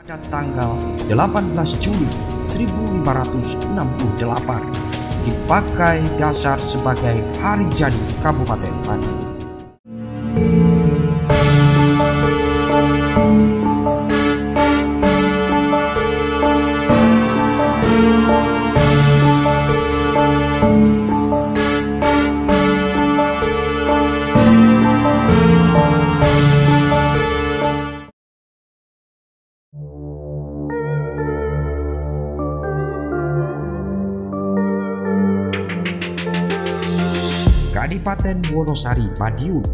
pada tanggal 18 Juli 1568 dipakai dasar sebagai hari jadi Kabupaten Madiun. Kadipaten Wonosari, Madiun.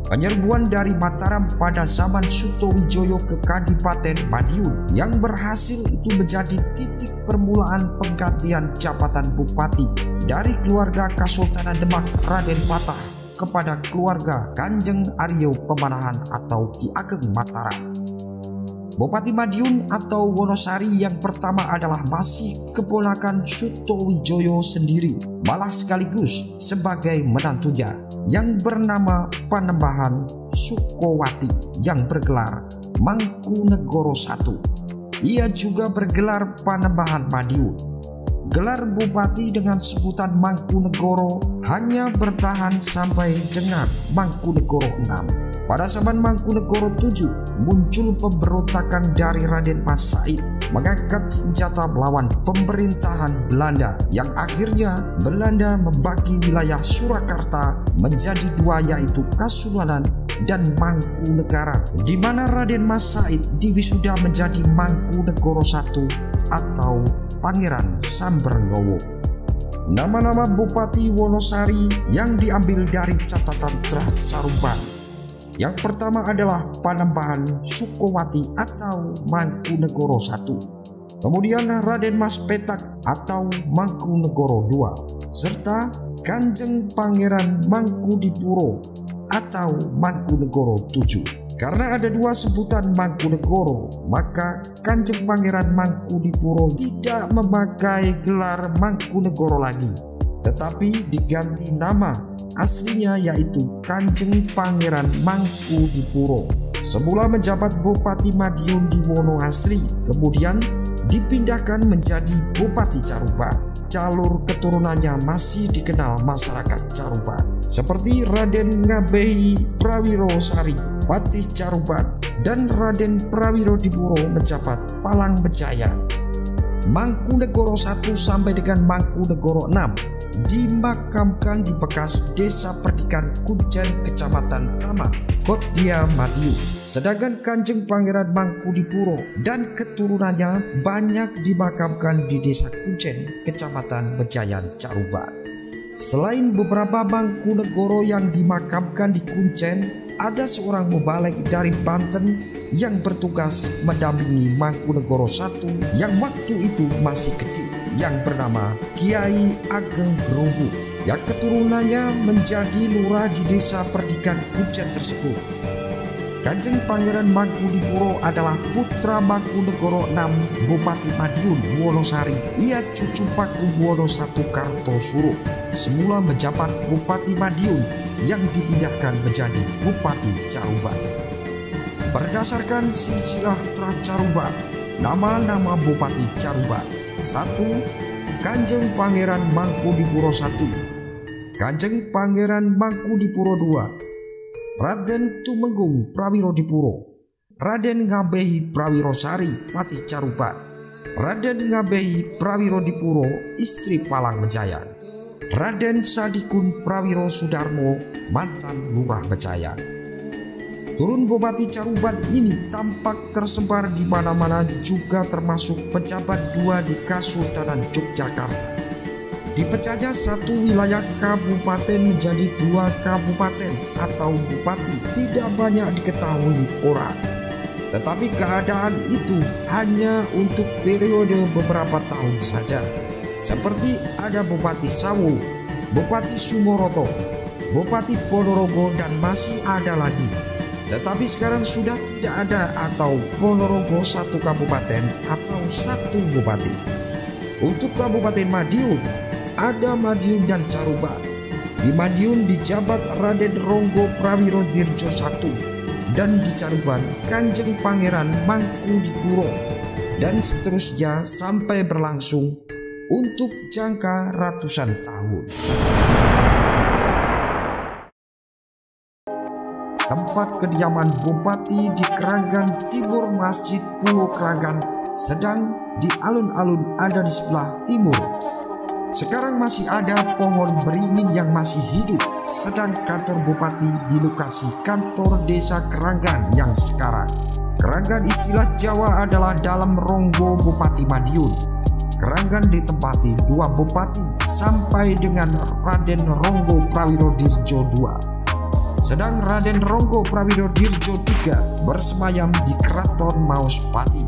Penyerbuan dari Mataram pada zaman Sutowijoyo ke Kadipaten Madiun yang berhasil itu menjadi titik permulaan penggantian jabatan bupati dari keluarga Kesultanan Demak Raden Patah kepada keluarga Kanjeng Aryo Pemanahan atau Ki Ageng Mataram. Bupati Madiun atau Wonosari yang pertama adalah masih keponakan Sutowijoyo sendiri, malah sekaligus sebagai menantunya yang bernama Panembahan Sukowati yang bergelar Mangkunegoro I. Ia juga bergelar Panembahan Madiun. Gelar bupati dengan sebutan Mangkunegoro hanya bertahan sampai dengan Mangkunegoro VI. Pada zaman Mangkunegoro VII muncul pemberontakan dari Raden Mas Said mengangkat senjata melawan pemerintahan Belanda yang akhirnya Belanda membagi wilayah Surakarta menjadi dua, yaitu Kasunanan dan Mangkunegara, di mana Raden Mas Said diwisuda menjadi Mangkunegoro I atau Pangeran Sambergowo. Nama-nama Bupati Wonosari yang diambil dari catatan Tracaruban. Yang pertama adalah Panembahan Sukowati atau Mangkunegoro I, kemudian Raden Mas Petak atau Mangkunegoro II, serta Kanjeng Pangeran Mangkudipuro atau Mangkunegoro VII. Karena ada dua sebutan Mangkunegoro, maka Kanjeng Pangeran Mangkudipuro tidak memakai gelar Mangkunegoro lagi, tetapi diganti nama aslinya yaitu Kanjeng Pangeran Mangkudipuro. Semula menjabat Bupati Madiun di Wonoasri, kemudian dipindahkan menjadi Bupati Caruba. Jalur keturunannya masih dikenal masyarakat Caruba, seperti Raden Ngabehi Prawirosari, Patih Caruban, dan Raden Prawirodipuro menjabat Palangbejaya. Mangkunegoro I sampai dengan Mangkunegoro VI dimakamkan di bekas Desa Perdikan Kuncen, Kecamatan Taman, Kodia Madiun. Sedangkan Kanjeng Pangeran Mangkudipuro dan keturunannya banyak dimakamkan di Desa Kuncen, Kecamatan Bejayan, Caruban. Selain beberapa Mangkunegoro yang dimakamkan di Kuncen, ada seorang mubalik dari Banten yang bertugas mendampingi Mangkunegoro I yang waktu itu masih kecil, yang bernama Kiai Ageng Gerunggu, yang keturunannya menjadi lurah di Desa Perdikan Kuncen tersebut. Kanjeng Pangeran Mangkudipuro adalah putra Mangkunegoro VI Bupati Madiun Wonosari. Ia cucu Pakubuwono I Kartosuro, semula menjabat Bupati Madiun yang dipindahkan menjadi Bupati Caruban. Berdasarkan silsilah Tracaruban, nama-nama Bupati Caruban: 1. Kanjeng Pangeran Mangkudipuro I, Kanjeng Pangeran Mangkudipuro II, Raden Tumenggung Prawirodipuro, Raden Ngabehi Prawirosari Patih Caruban, Raden Ngabehi Prawirodipuro istri Palangbejaya, Raden Sadikun Prawiro Sudarmo mantan Lurah Bejayan. Turun Bupati Caruban ini tampak tersebar di mana-mana, juga termasuk pejabat dua di Kasultanan Yogyakarta. Dipecahnya satu wilayah kabupaten menjadi dua kabupaten atau bupati tidak banyak diketahui orang. Tetapi keadaan itu hanya untuk periode beberapa tahun saja. Seperti ada Bupati Sawu, Bupati Sumoroto, Bupati Ponorogo, dan masih ada lagi. Tetapi sekarang sudah tidak ada atau Ponorogo satu kabupaten atau satu bupati. Untuk Kabupaten Madiun, ada Madiun dan Caruban. Di Madiun dijabat Raden Ronggo Prawirodirjo I, dan di Caruban Kanjeng Pangeran Mangkubumi, dan seterusnya sampai berlangsung untuk jangka ratusan tahun. Tempat kediaman Bupati di Keranggan Timur Masjid Pulau Keranggan, sedang di alun-alun ada di sebelah timur. Sekarang masih ada pohon beringin yang masih hidup, sedang kantor Bupati di lokasi kantor Desa Keranggan yang sekarang. Keranggan istilah Jawa adalah dalam ronggo Bupati Madiun. Keranggan ditempati 2 bupati sampai dengan Raden Ronggo Prawirodirjo II. Sedang Raden Ronggo Prawirodirjo III bersemayam di Keraton Maospati.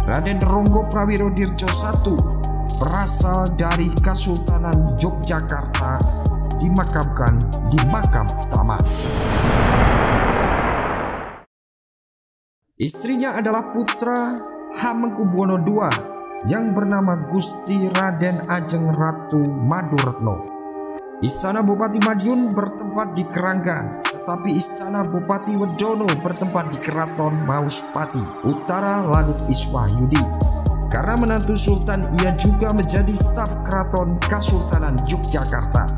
Raden Ronggo Prawirodirjo I berasal dari Kesultanan Yogyakarta, dimakamkan di Makam Taman. Istrinya adalah putra Hamengkubuwono II yang bernama Gusti Raden Ajeng Ratu Maduretno. Istana Bupati Madiun bertempat di Keranggan, tetapi Istana Bupati Wedono bertempat di Keraton Maospati, Utara Lanut Iswahyudi. Karena menantu Sultan, ia juga menjadi staf Keraton Kesultanan Yogyakarta.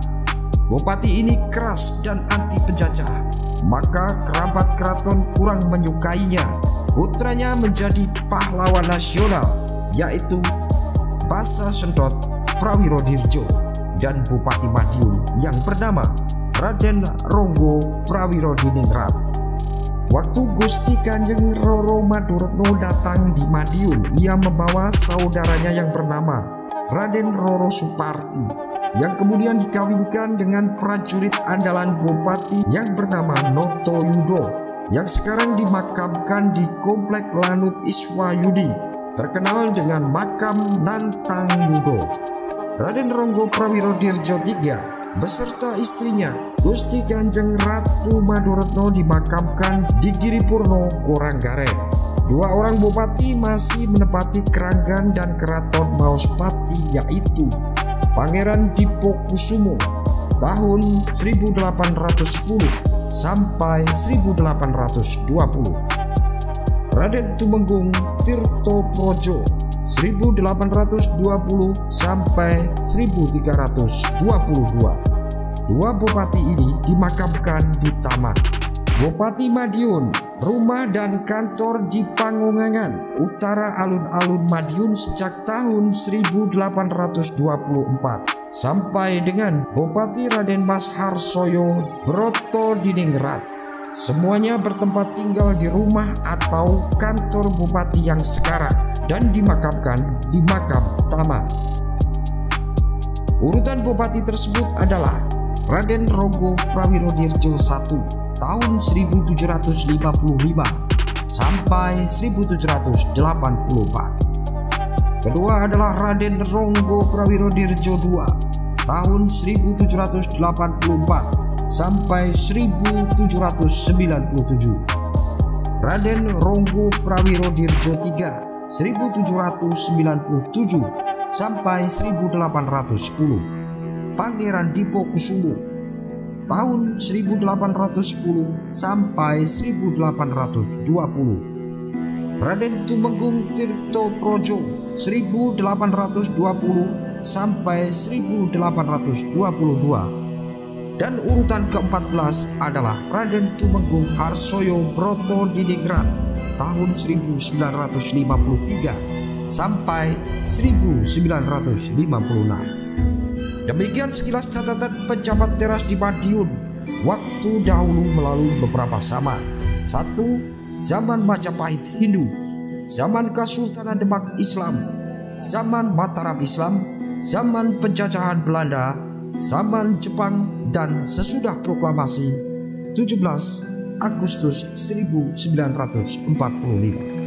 Bupati ini keras dan anti penjajah, maka kerabat keraton kurang menyukainya. Putranya menjadi pahlawan nasional, yaitu Basa Sentot Prawirodirjo, dan Bupati Madiun yang bernama Raden Ronggo Prawirodiningrat. Waktu Gusti Kanjeng Roro Maduretno datang di Madiun, ia membawa saudaranya yang bernama Raden Roro Suparti, yang kemudian dikawinkan dengan prajurit andalan Bupati yang bernama Noto Yudo, yang sekarang dimakamkan di Komplek Lanut Iswahyudi, terkenal dengan Makam Nantang Yudo. Raden Ronggo Prawirodirjo III beserta istrinya Gusti Kanjeng Ratu Maduretno dimakamkan di Giripurno, Goranggaren. 2 orang bupati masih menempati Keranggan dan Keraton Maospati, yaitu Pangeran Dipokusumo tahun 1810 sampai 1820, Raden Tumenggung Tirtoprojo 1820 sampai 1322. 2 bupati ini dimakamkan di Taman. Bupati Madiun, rumah dan kantor di Pangongangan, utara alun-alun Madiun sejak tahun 1824 sampai dengan Bupati Raden Mas Harsoyo Brododiningrat. Semuanya bertempat tinggal di rumah atau kantor bupati yang sekarang dan dimakamkan di Makam Taman. Urutan bupati tersebut adalah Raden Ronggo Prawirodirjo I tahun 1755 sampai 1784. Kedua adalah Raden Ronggo Prawirodirjo II tahun 1784 sampai 1797. Raden Ronggo Prawirodirjo III 1797 sampai 1810. Pangeran Dipokusumo tahun 1810 sampai 1820. Raden Tumenggung Tirtoprojo 1820 sampai 1822. Dan urutan ke-14 adalah Raden Tumenggung Harsoyo Brododiningrat tahun 1953 sampai 1956. Demikian sekilas catatan pejabat teras di Madiun waktu dahulu melalui beberapa zaman. 1. Zaman Majapahit Hindu, zaman Kesultanan Demak Islam, zaman Mataram Islam, zaman penjajahan Belanda, zaman Jepang, dan sesudah proklamasi 17 Agustus 1945.